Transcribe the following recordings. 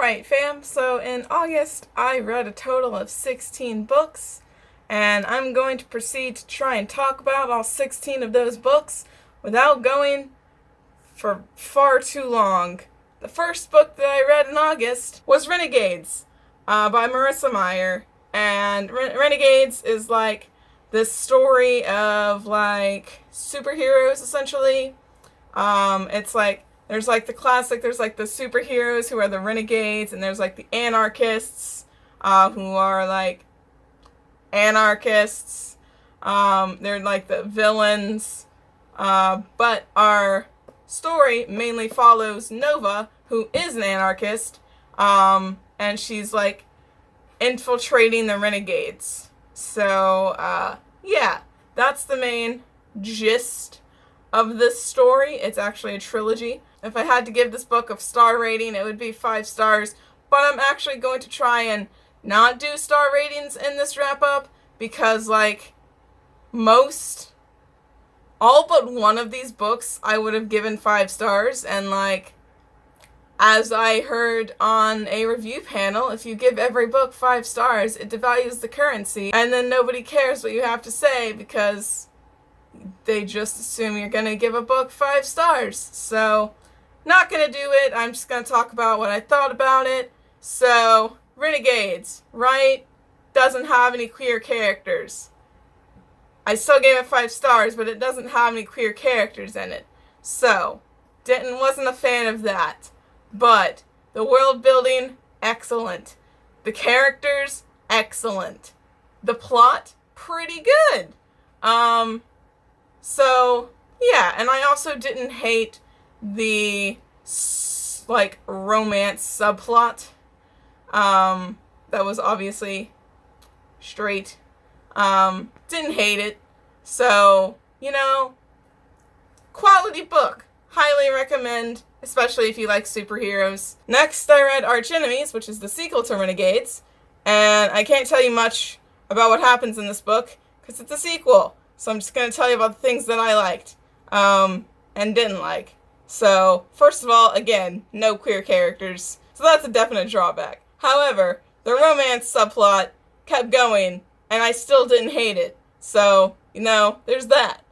Alright fam, so in August I read a total of 16 books, and I'm going to proceed to try and talk about all 16 of those books without going for far too long. The first book that I read in August was Renegades by Marissa Meyer, and Renegades is like this story of like superheroes essentially. It's like there's like the classic, there's like the superheroes who are the renegades, and there's like the anarchists who are like anarchists. They're like the villains. But our story mainly follows Nova, who is an anarchist, and she's like infiltrating the renegades. So, yeah, that's the main gist of this story. It's actually a trilogy. If I had to give this book a star rating, it would be 5 stars, but I'm actually going to try and not do star ratings in this wrap-up, because, like, all but one of these books I would have given 5 stars, and, like, as I heard on a review panel, if you give every book 5 stars, it devalues the currency, and then nobody cares what you have to say, because they just assume you're gonna give a book 5 stars. So, not gonna do it. I'm just gonna talk about what I thought about it. So, Renegades, right? Doesn't have any queer characters. I still gave it 5 stars, but it doesn't have any queer characters in it. So, wasn't a fan of that. But, the world building, excellent. The characters, excellent. The plot, pretty good. So, yeah, and I also didn't hate the, like, romance subplot. That was obviously straight. Didn't hate it. So, you know, quality book. Highly recommend, especially if you like superheroes. Next, I read Archenemies, which is the sequel to Renegades. And I can't tell you much about what happens in this book, because it's a sequel. So I'm just going to tell you about the things that I liked, and didn't like. So, first of all, again, no queer characters. So that's a definite drawback. However, the romance subplot kept going, and I still didn't hate it. So, you know, there's that.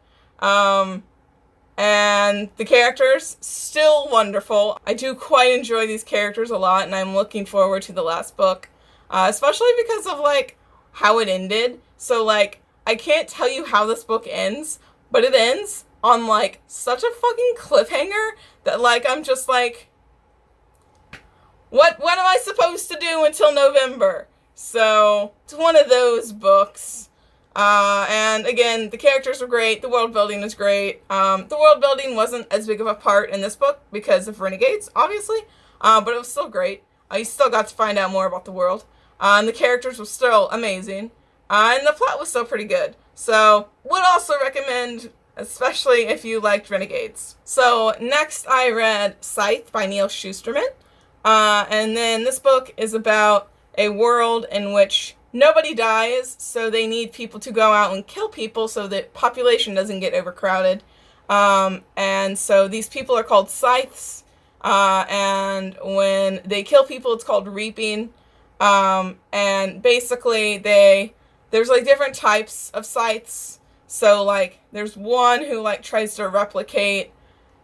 And the characters, still wonderful. I do quite enjoy these characters a lot, and I'm looking forward to the last book. Especially because of, like, how it ended. So, like, I can't tell you how this book ends, but it ends on, like, such a fucking cliffhanger that, like, I'm just like, what am I supposed to do until November? So, it's one of those books. And again, the characters were great, the world building was great. The world building wasn't as big of a part in this book because of Renegades, obviously, but it was still great. You still got to find out more about the world. And the characters were still amazing. And the plot was still pretty good. So, would also recommend, especially if you liked Renegades. So, next I read Scythe by Neil Shusterman. And then this book is about a world in which nobody dies, so they need people to go out and kill people so that population doesn't get overcrowded. And so these people are called scythes. And when they kill people, it's called reaping. And basically there's like different types of scythes. So like there's one who like tries to replicate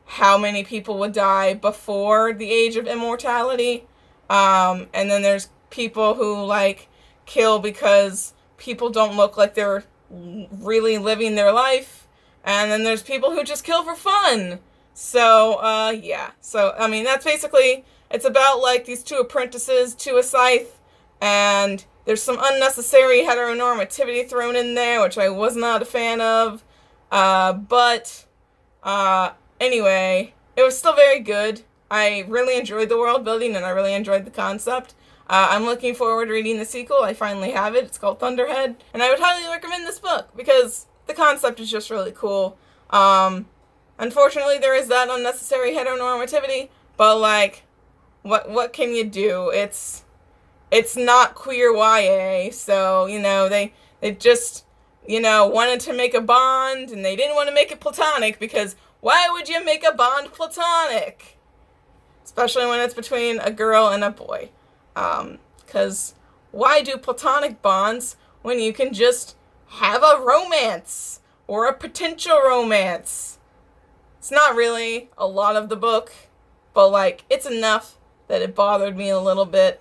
how many people would die before the age of immortality. And then there's people who like kill because people don't look like they're really living their life. And then there's people who just kill for fun. So, yeah. So, I mean, that's basically, it's about like these 2 apprentices to a scythe. And there's some unnecessary heteronormativity thrown in there, which I was not a fan of. But anyway, it was still very good. I really enjoyed the world building, and I really enjoyed the concept. I'm looking forward to reading the sequel. I finally have it. It's called Thunderhead. And I would highly recommend this book, because the concept is just really cool. Unfortunately, there is that unnecessary heteronormativity, but, like, what can you do? It's not queer YA, so, you know, they just, you know, wanted to make a bond, and they didn't want to make it platonic, because why would you make a bond platonic? Especially when it's between a girl and a boy. Because why do platonic bonds when you can just have a romance or a potential romance? It's not really a lot of the book, but like it's enough that it bothered me a little bit.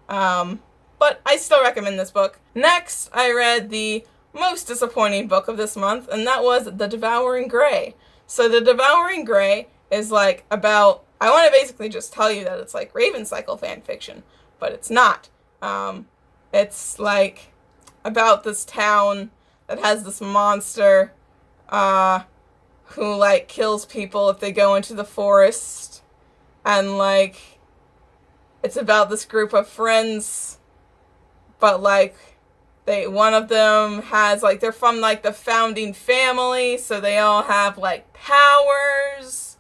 But I still recommend this book. Next, I read the most disappointing book of this month, and that was The Devouring Grey. So The Devouring Grey is like about, I want to basically just tell you that it's like Raven Cycle fan fiction, but it's not. It's like about this town that has this monster who like kills people if they go into the forest, and like it's about this group of friends, but like one of them has like, they're from like the founding family, so they all have like powers,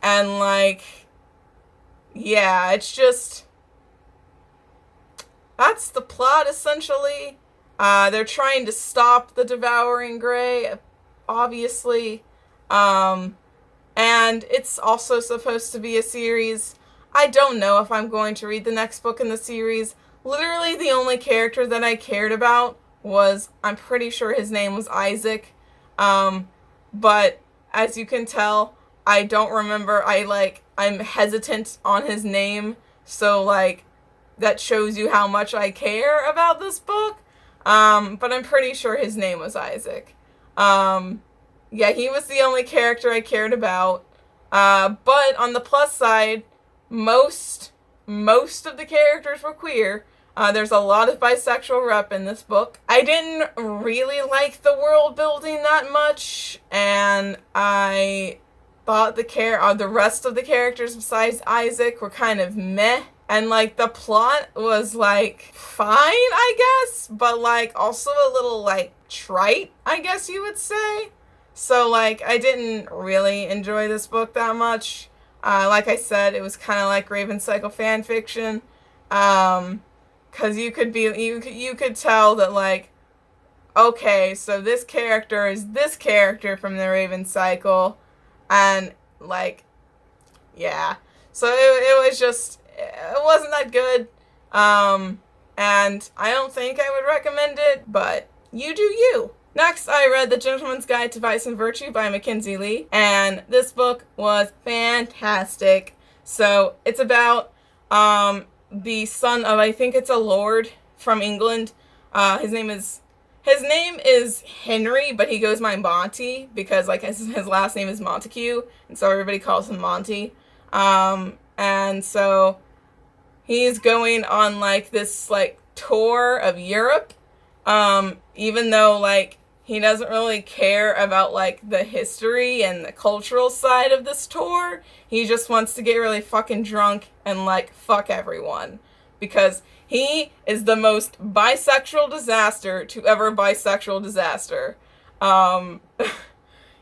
and like, yeah, it's just, that's the plot essentially. They're trying to stop the Devouring Grey, obviously, and it's also supposed to be a series. I don't know if I'm going to read the next book in the series. Literally the only character that I cared about was, I'm pretty sure his name was Isaac, but as you can tell, I don't remember, I'm hesitant on his name, so like, that shows you how much I care about this book, but I'm pretty sure his name was Isaac. Yeah, he was the only character I cared about, but on the plus side, most of the characters were queer. There's a lot of bisexual rep in this book. I didn't really like the world building that much, and I thought the rest of the characters besides Isaac were kind of meh. And like the plot was like fine, I guess, but like also a little like trite, I guess you would say. So like I didn't really enjoy this book that much. Like I said, it was kind of like Raven Cycle fan fiction. Cause you could tell that like, okay, so this character is this character from the Raven Cycle, and like, yeah. So it was just, it wasn't that good. And I don't think I would recommend it, but you do you. Next, I read The Gentleman's Guide to Vice and Virtue by Mackenzie Lee, and this book was fantastic. So it's about the son of, I think it's a lord from England. His name is Henry, but he goes by Monty because like his last name is Montague, and so everybody calls him Monty. And so he's going on like this like tour of Europe, even though like he doesn't really care about like the history and the cultural side of this tour. He just wants to get really fucking drunk and like fuck everyone, because he is the most bisexual disaster to ever bisexual disaster.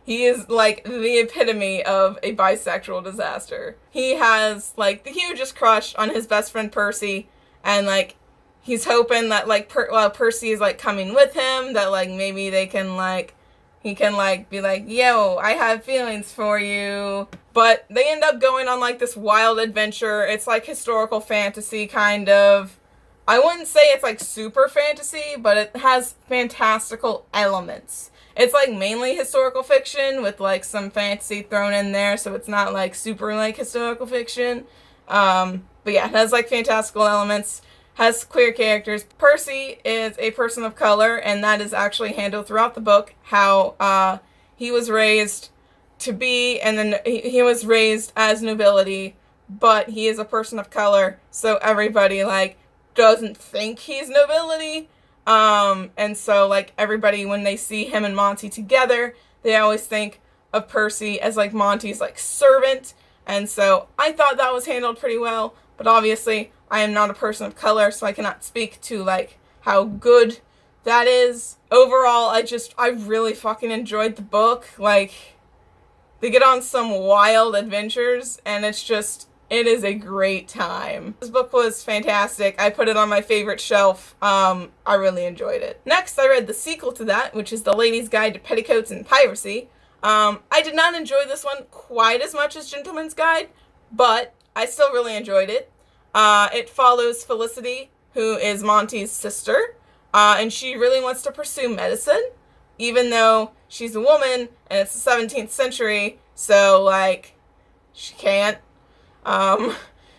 He is like the epitome of a bisexual disaster. He has like the hugest crush on his best friend Percy, and like he's hoping that like Percy is like coming with him, that like maybe they can like, he can like be like, yo, I have feelings for you. But they end up going on like this wild adventure. It's like historical fantasy kind of. I wouldn't say it's like super fantasy, but it has fantastical elements. It's like mainly historical fiction with like some fantasy thrown in there, so it's not like super like historical fiction. But yeah, it has like fantastical elements, has queer characters. Percy is a person of color, and that is actually handled throughout the book, how he was raised to be, and then he was raised as nobility, but he is a person of color, so everybody like doesn't think he's nobility. And so like everybody, when they see him and Monty together, they always think of Percy as like Monty's like servant. And so I thought that was handled pretty well, but obviously I am not a person of color, so I cannot speak to like how good that is. Overall, I really fucking enjoyed the book. Like, they get on some wild adventures, and it is a great time. This book was fantastic. I put it on my favorite shelf. I really enjoyed it. Next, I read the sequel to that, which is The Lady's Guide to Petticoats and Piracy. I did not enjoy this one quite as much as Gentleman's Guide, but I still really enjoyed it. It follows Felicity, who is Monty's sister, and she really wants to pursue medicine, even though she's a woman and it's the 17th century, so, like, she can't.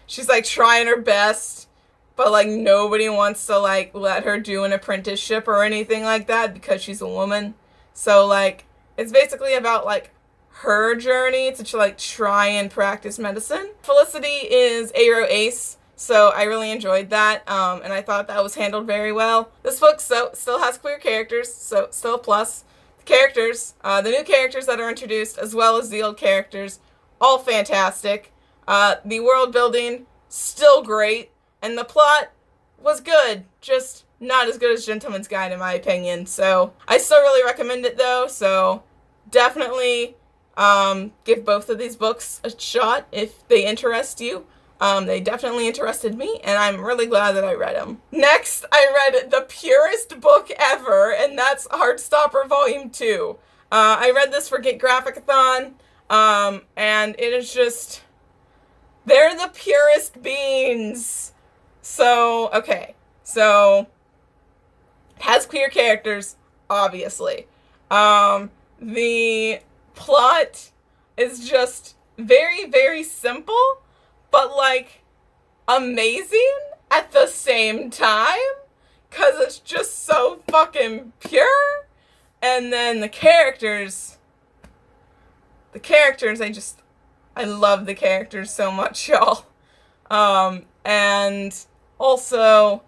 She's, like, trying her best, but, like, nobody wants to, like, let her do an apprenticeship or anything like that because she's a woman. So, like, it's basically about, like, her journey to, like, try and practice medicine. Felicity is A-row ace, so I really enjoyed that, and I thought that was handled very well. This book still has queer characters, so still a plus. The characters, the new characters that are introduced, as well as the old characters, all fantastic. The world building, still great, and the plot was good, just not as good as Gentleman's Guide in my opinion. So I still really recommend it though, so definitely give both of these books a shot if they interest you. They definitely interested me, and I'm really glad that I read them. Next, I read the purest book ever, and that's Heartstopper Volume 2. I read this for Get Graphic-a-thon, and it is just... they're the purest beans. So, okay. So, it has queer characters, obviously. The plot is just very, very simple, but, like, amazing at the same time, because it's just so fucking pure. And then the characters, I love the characters so much, y'all. And also,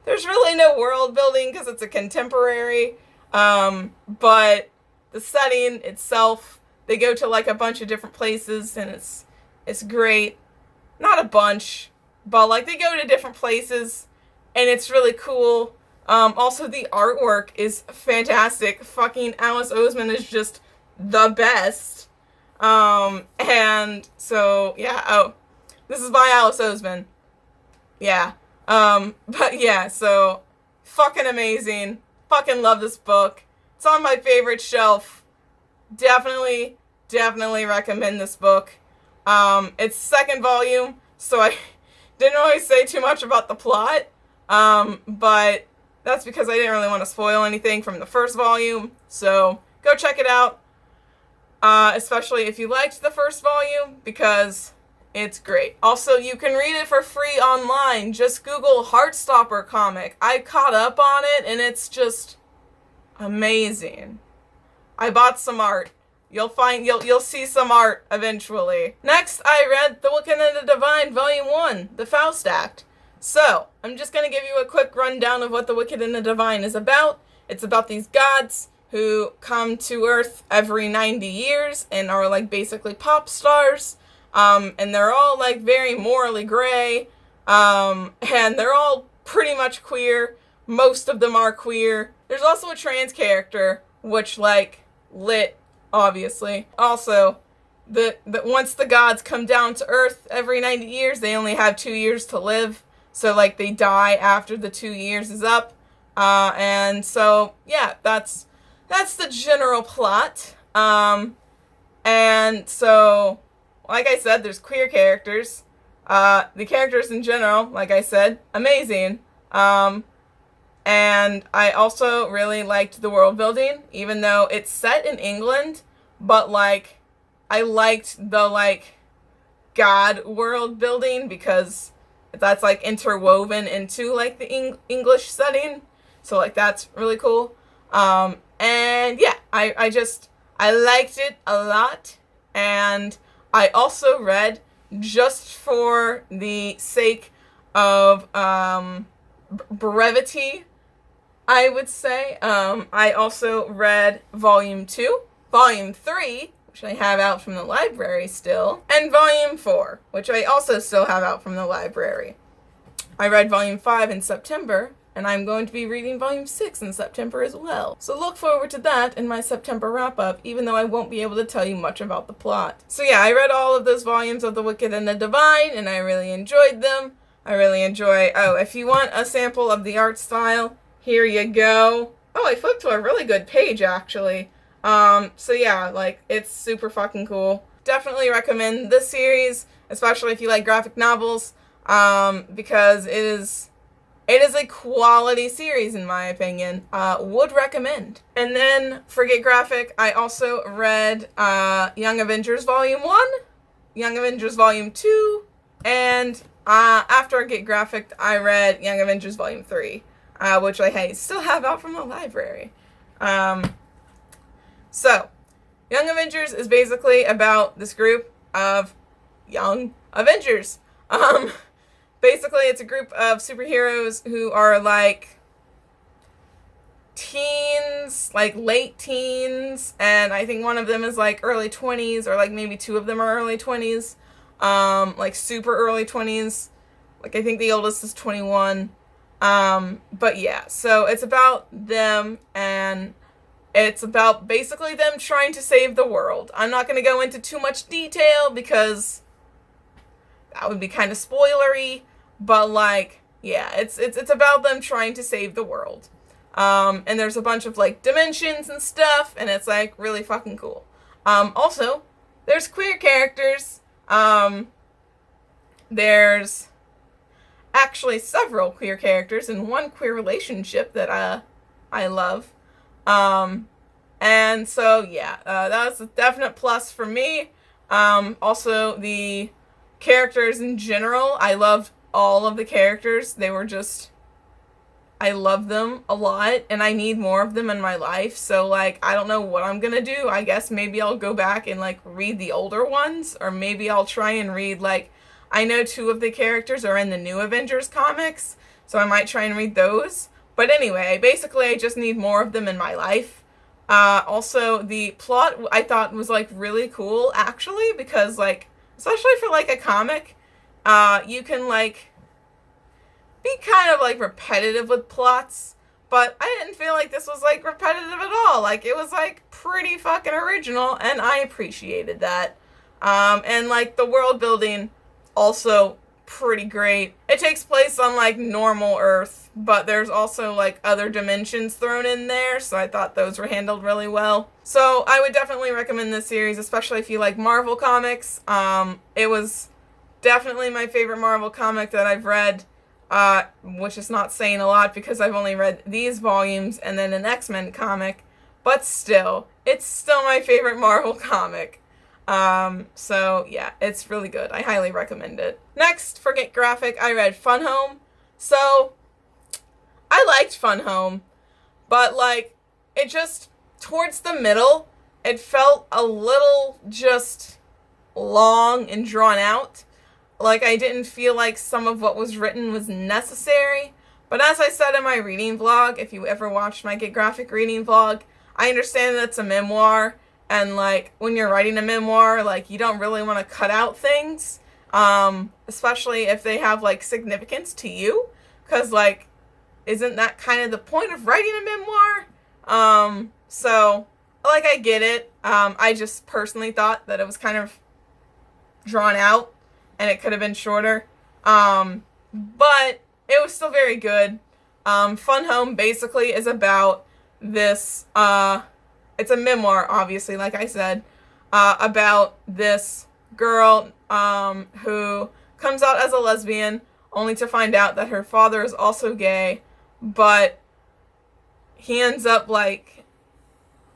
there's really no world building because it's a contemporary, but the setting itself, they go to, like, a bunch of different places, and it's great. Not a bunch, but, like, they go to different places, and it's really cool. Also, the artwork is fantastic. Fucking Alice Oseman is just the best. And so, yeah, oh, this is by Alice Oseman. Yeah. But yeah, so, fucking amazing. Fucking love this book. It's on my favorite shelf. Definitely recommend this book. It's second volume, so I didn't really say too much about the plot, but that's because I didn't really want to spoil anything from the first volume, so go check it out, especially if you liked the first volume, because it's great. Also, you can read it for free online. Just Google Heartstopper comic. I caught up on it, and it's just amazing. I bought some art. You'll see some art eventually. Next, I read The Wicked and the Divine, Volume 1, The Faust Act. So, I'm just going to give you a quick rundown of what The Wicked and the Divine is about. It's about these gods who come to Earth every 90 years and are, like, basically pop stars. And they're all, like, very morally gray. And they're all pretty much queer. Most of them are queer. There's also a trans character, which, like, lit, obviously. Also, once the gods come down to Earth every 90 years, they only have 2 years to live. So, like, they die after the 2 years is up. And so, yeah, that's the general plot. And so, like I said, there's queer characters. The characters in general, like I said, amazing. And I also really liked the world building, even though it's set in England, but, like, I liked the, like, god world building because that's, like, interwoven into, like, the English setting. So, like, that's really cool. And yeah, I liked it a lot. And I also read, just for the sake of brevity, I would say, I also read Volume 2, Volume 3, which I have out from the library still, and Volume 4, which I also still have out from the library. I read Volume 5 in September, and I'm going to be reading Volume 6 in September as well. So look forward to that in my September wrap-up, even though I won't be able to tell you much about the plot. So yeah, I read all of those volumes of The Wicked and the Divine, and I really enjoyed them. I really enjoy... Oh, if you want a sample of the art style, here you go. Oh, I flipped to a really good page, actually. So yeah, like, it's super fucking cool. Definitely recommend this series, especially if you like graphic novels. because it is a quality series in my opinion. Would recommend. And then for Get Graphic, I also read Young Avengers Volume 1, Young Avengers Volume 2, and after Get Graphic, I read Young Avengers Volume 3, which I still have out from the library. So, Young Avengers is basically about this group of young Avengers. Basically, it's a group of superheroes who are like teens, like late teens, and I think one of them is like early 20s, or like maybe two of them are early 20s, like super early 20s. Like I think the oldest is 21. But yeah, so it's about them, and it's about basically them trying to save the world. I'm not going to go into too much detail because that would be kind of spoilery, but like, yeah, it's about them trying to save the world. And there's a bunch of like dimensions and stuff, and it's like really fucking cool. Also, there's queer characters. There's actually several queer characters and one queer relationship that I love. And so yeah, that was a definite plus for me. Also the characters in general, I loved all of the characters. They were just, I love them a lot, and I need more of them in my life. So like, I don't know what I'm gonna do. I guess maybe I'll go back and like read the older ones, or maybe I'll try and read like, I know two of the characters are in the new Avengers comics, so I might try and read those. But anyway, basically I just need more of them in my life. Also the plot I thought was like really cool actually, because like, especially for like a comic, you can like be kind of like repetitive with plots, but I didn't feel like this was like repetitive at all. Like it was like pretty fucking original, and I appreciated that. And like the world building also pretty great. It takes place on like normal Earth, but there's also like other dimensions thrown in there, so I thought those were handled really well. So I would definitely recommend this series, especially if you like Marvel comics. It was definitely my favorite Marvel comic that I've read, which is not saying a lot because I've only read these volumes and then an X-Men comic, but still, it's still my favorite Marvel comic. So yeah, it's really good. I highly recommend it. Next, for Get Graphic, I read Fun Home. So, I liked Fun Home, but like, it just, towards the middle, it felt a little just long and drawn out. Like, I didn't feel like some of what was written was necessary. But as I said in my reading vlog, if you ever watched my Get Graphic reading vlog, I understand that it's a memoir. And like, when you're writing a memoir, like, you don't really want to cut out things. Especially if they have like significance to you. Because like, isn't that kind of the point of writing a memoir? So, like, I get it. I just personally thought that it was kind of drawn out, and it could have been shorter. But it was still very good. Fun Home basically is about this, it's a memoir, obviously, like I said, about this girl, who comes out as a lesbian, only to find out that her father is also gay, but he ends up like,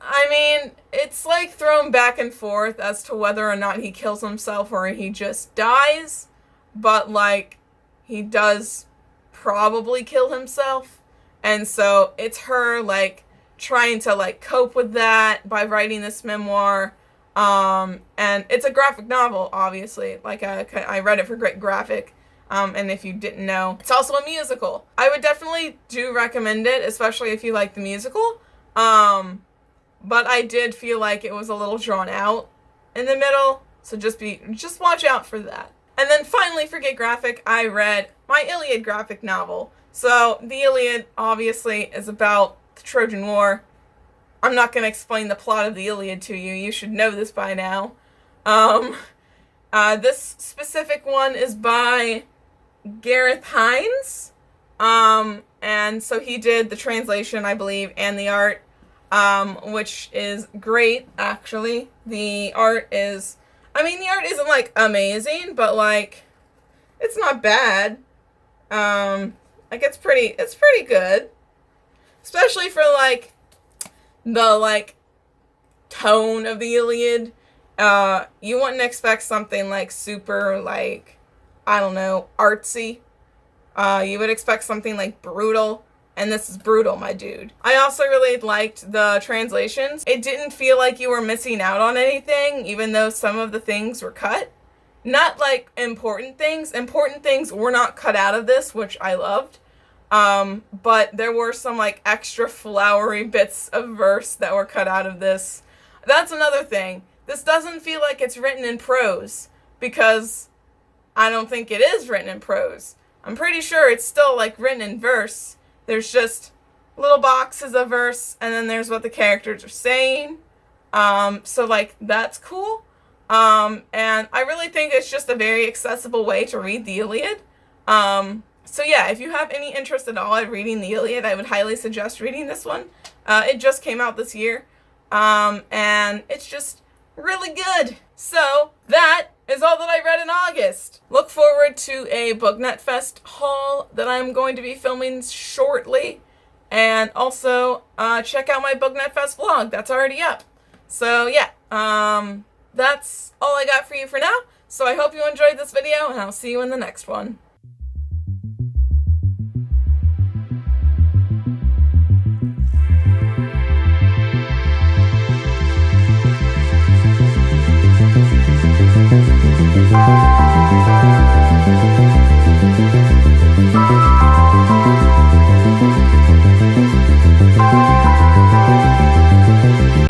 I mean, it's like thrown back and forth as to whether or not he kills himself or he just dies, but like, he does probably kill himself, and so it's her like trying to like cope with that by writing this memoir. And it's a graphic novel, obviously, like I read it for Great Graphic. And if you didn't know, it's also a musical. I would definitely do recommend it, especially if you like the musical. But I did feel like it was a little drawn out in the middle, so just watch out for that. And then finally, for Get Graphic, I read my Iliad graphic novel. So the Iliad obviously is about the Trojan War. I'm not going to explain the plot of the Iliad to you. You should know this by now. This specific one is by Gareth Hines. And so he did the translation, I believe, and the art, which is great, actually. The art isn't, like, amazing, but, like, It's not bad. Like it's pretty good. Especially for like the like tone of the Iliad. You wouldn't expect something like super like, I don't know, artsy. You would expect something like brutal, and this is brutal, my dude. I also really liked the translations. It didn't feel like you were missing out on anything, even though some of the things were cut. Not like important things. Important things were not cut out of this, which I loved. But there were some like extra flowery bits of verse that were cut out of this. That's another thing. This doesn't feel like it's written in prose, because I don't think it is written in prose. I'm pretty sure it's still like written in verse. There's just little boxes of verse, and then there's what the characters are saying. So like that's cool. And I really think it's just a very accessible way to read the Iliad. So yeah, if you have any interest at all in reading the Iliad, I would highly suggest reading this one. It just came out this year. And it's just really good. So that is all that I read in August. Look forward to a BookNet Fest haul that I'm going to be filming shortly. And also, check out my BookNet Fest vlog. That's already up. So yeah, that's all I got for you for now. So I hope you enjoyed this video, and I'll see you in the next one.